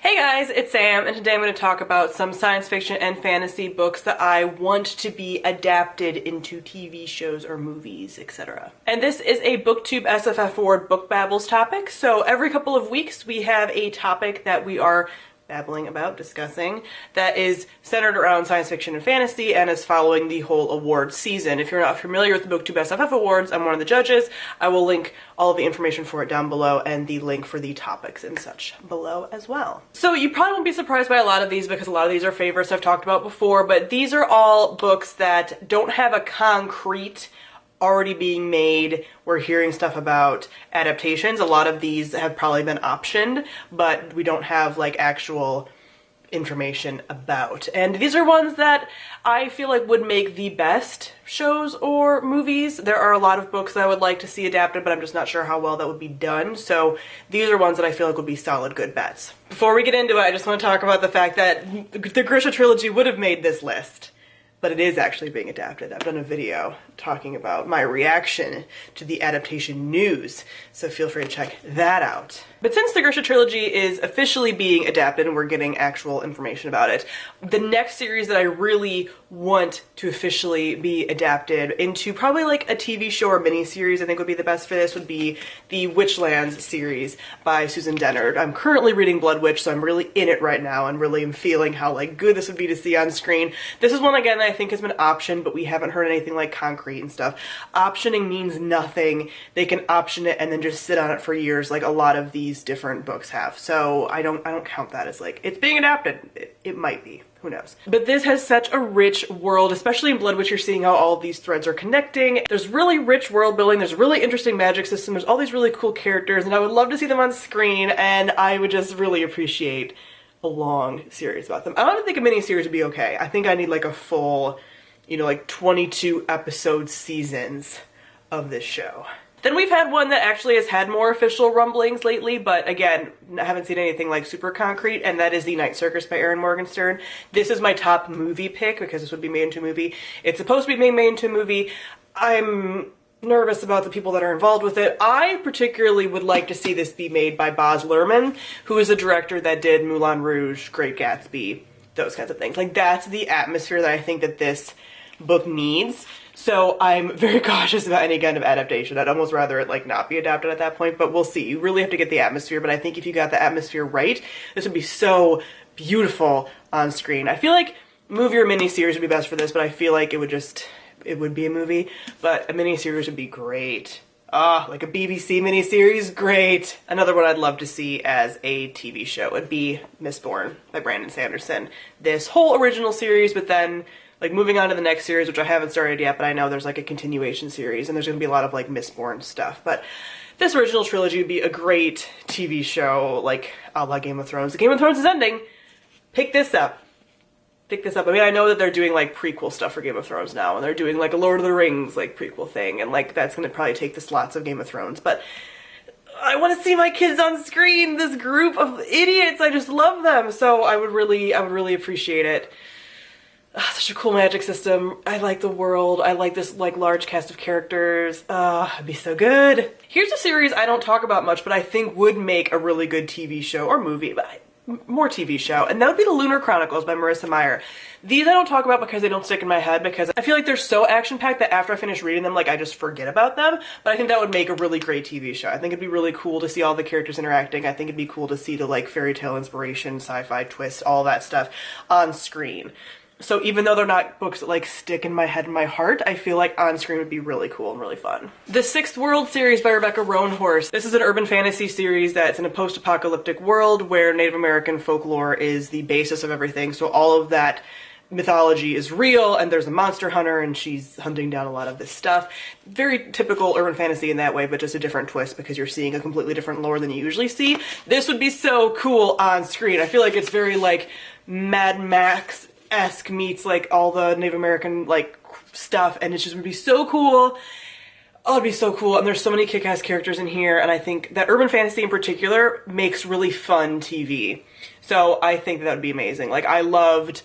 Hey guys, it's Sam, and today I'm going to talk about some science fiction and fantasy books that I want to be adapted into TV shows or movies, etc. And this is a Booktube SFF Award Book Babbles topic, so every couple of weeks we have a topic that we are babbling about, discussing, that is centered around science fiction and fantasy and is following the whole award season. If you're not familiar with the Booktube SFF Awards, I'm one of the judges. I will link all of the information for it down below and the link for the topics and such below as well. So you probably won't be surprised by a lot of these because a lot of these are favorites I've talked about before, but these are all books that don't have a concrete already being made. We're hearing stuff about adaptations. A lot of these have probably been optioned, but we don't have like actual information about. And these are ones that I feel like would make the best shows or movies. There are a lot of books that I would like to see adapted, but I'm just not sure how well that would be done. So these are ones that I feel like would be solid, good bets. Before we get into it, I just want to talk about the fact that the Grisha trilogy would have made this list, but it is actually being adapted. I've done a video talking about my reaction to the adaptation news, so feel free to check that out. But since the Grisha trilogy is officially being adapted and we're getting actual information about it, the next series that I really want to officially be adapted into probably like a TV show or miniseries I think would be the best for this would be the Witchlands series by Susan Dennard. I'm currently reading Blood Witch, so I'm really in it right now and really am feeling how like good this would be to see on screen. This is one again that I think has been optioned, but we haven't heard anything like concrete and stuff. Optioning means nothing. They can option it and then just sit on it for years like a lot of these different books have. So I don't count that as like it's being adapted. It might be. Who knows? But this has such a rich world, especially in Blood Witch. You're seeing how all of these threads are connecting. There's really rich world building. There's a really interesting magic system. There's all these really cool characters, and I would love to see them on screen, and I would just really appreciate a long series about them. I don't think a miniseries would be okay. I think I need like a full, you know, like 22 episode seasons of this show. Then we've had one that actually has had more official rumblings lately, but again, I haven't seen anything like super concrete, and that is the Night Circus by Erin Morgenstern. This is my top movie pick because this would be made into a movie. It's supposed to be made into a movie. I'm nervous about the people that are involved with it. I particularly would like to see this be made by Baz Luhrmann, who is a director that did Moulin Rouge, Great Gatsby, those kinds of things. Like, that's the atmosphere that I think that this book needs. So I'm very cautious about any kind of adaptation. I'd almost rather it like not be adapted at that point, but we'll see. You really have to get the atmosphere, but I think if you got the atmosphere right, this would be so beautiful on screen. I feel like movie or miniseries would be best for this, but I feel like it would be a movie, but a miniseries would be great. Like a BBC miniseries, great. Another one I'd love to see as a TV show would be Mistborn by Brandon Sanderson. This whole original series, but then like moving on to the next series, which I haven't started yet, but I know there's like a continuation series and there's gonna be a lot of like Mistborn stuff. But this original trilogy would be a great TV show, like a la Game of Thrones. The Game of Thrones is ending. Pick this up. Pick this up. I mean, I know that they're doing like prequel stuff for Game of Thrones now, and they're doing like a Lord of the Rings like prequel thing, and like that's gonna probably take the slots of Game of Thrones, but I want to see my kids on screen, this group of idiots. I just love them. So I would really appreciate it. Such a cool magic system. I like the world. I like this like large cast of characters. It'd be so good. Here's a series I don't talk about much, but I think would make a really good TV show or movie, but more TV show, and that would be the Lunar Chronicles by Marissa Meyer. These I don't talk about because they don't stick in my head, because I feel like they're so action-packed that after I finish reading them, like I just forget about them, but I think that would make a really great TV show. I think it'd be really cool to see all the characters interacting. I think it'd be cool to see the like fairy tale inspiration, sci-fi twist, all that stuff on screen. So even though they're not books that like stick in my head and my heart, I feel like on screen would be really cool and really fun. The Sixth World series by Rebecca Roanhorse. This is an urban fantasy series that's in a post-apocalyptic world where Native American folklore is the basis of everything. So all of that mythology is real, and there's a monster hunter and she's hunting down a lot of this stuff. Very typical urban fantasy in that way, but just a different twist because you're seeing a completely different lore than you usually see. This would be so cool on screen. I feel like it's very like Mad Max-esque meets like all the Native American like stuff, and it's just gonna be so cool. Oh, it'd be so cool, and there's so many kick-ass characters in here, and I think that urban fantasy in particular makes really fun TV. So I think that would be amazing. Like, I loved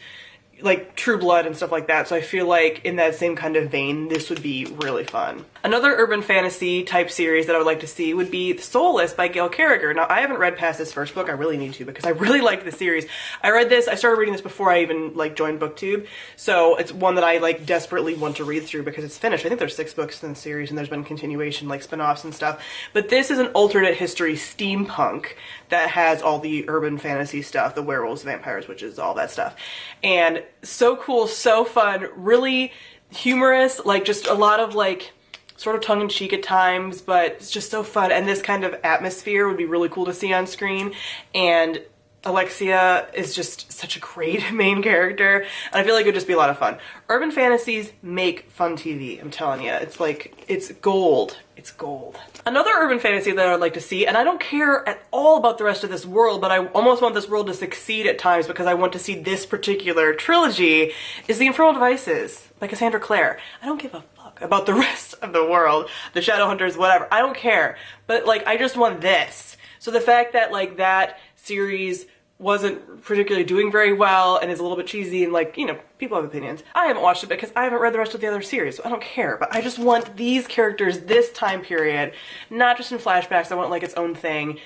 like True Blood and stuff like that, so I feel like in that same kind of vein, this would be really fun. Another urban fantasy type series that I would like to see would be The Soulless by Gail Carriger. Now, I haven't read past this first book. I really need to because I really like the series. I started reading this before I even like joined BookTube, so it's one that I like desperately want to read through because it's finished. I think there's 6 books in the series and there's been continuation, like spin-offs and stuff. But this is an alternate history steampunk that has all the urban fantasy stuff, the werewolves, vampires, witches, all that stuff. And so cool, so fun, really humorous, like just a lot of like sort of tongue-in-cheek at times, but it's just so fun. And this kind of atmosphere would be really cool to see on screen. And Alexia is just such a great main character, and I feel like it would just be a lot of fun. Urban fantasies make fun TV, I'm telling you. It's like, it's gold. It's gold. Another urban fantasy that I would like to see, and I don't care at all about the rest of this world, but I almost want this world to succeed at times because I want to see this particular trilogy, is The Infernal Devices by Cassandra Clare. I don't give a fuck about the rest of the world, the Shadowhunters, whatever. I don't care. But like, I just want this. So the fact that like that series wasn't particularly doing very well and is a little bit cheesy and like, you know, people have opinions. I haven't watched it because I haven't read the rest of the other series, so I don't care. But I just want these characters this time period, not just in flashbacks. I want like its own thing.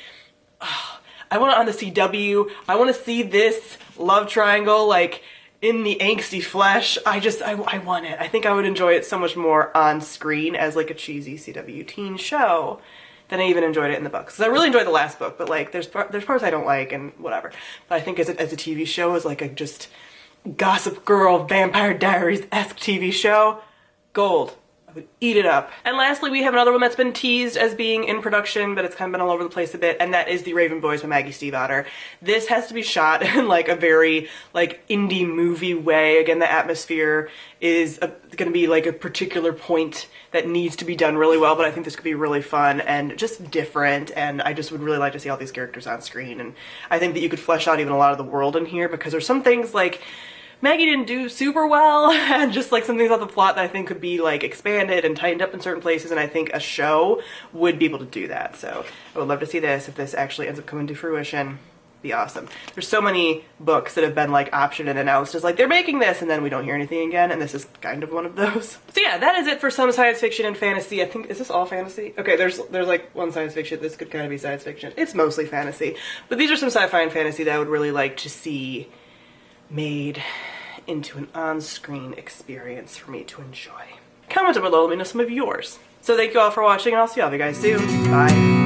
I want it on the CW. I want to see this love triangle like in the angsty flesh. I want it. I think I would enjoy it so much more on screen as like a cheesy CW teen show than I even enjoyed it in the books. Because I really enjoyed the last book, but like there's parts I don't like and whatever. But I think as a TV show, as like a just Gossip Girl, Vampire Diaries-esque TV show, gold. I would eat it up. And lastly, we have another one that's been teased as being in production, but it's kind of been all over the place a bit, and that is The Raven Boys by Maggie Stiefvater. This has to be shot in like a very like indie movie way. Again, the atmosphere is going to be like a particular point that needs to be done really well, but I think this could be really fun and just different, and I just would really like to see all these characters on screen. And I think that you could flesh out even a lot of the world in here, because there's some things like Maggie didn't do super well, and just like some things about the plot that I think could be like expanded and tightened up in certain places, and I think a show would be able to do that. So I would love to see this. If this actually ends up coming to fruition, it'd be awesome. There's so many books that have been like optioned and announced as like they're making this, and then we don't hear anything again, and this is kind of one of those. So yeah, that is it for some science fiction and fantasy. I think, is this all fantasy? Okay, there's like one science fiction. This could kind of be science fiction. It's mostly fantasy, but these are some sci-fi and fantasy that I would really like to see made into an on-screen experience for me to enjoy. Comment down below, let me know some of yours. So thank you all for watching, and I'll see all of you guys soon. Bye.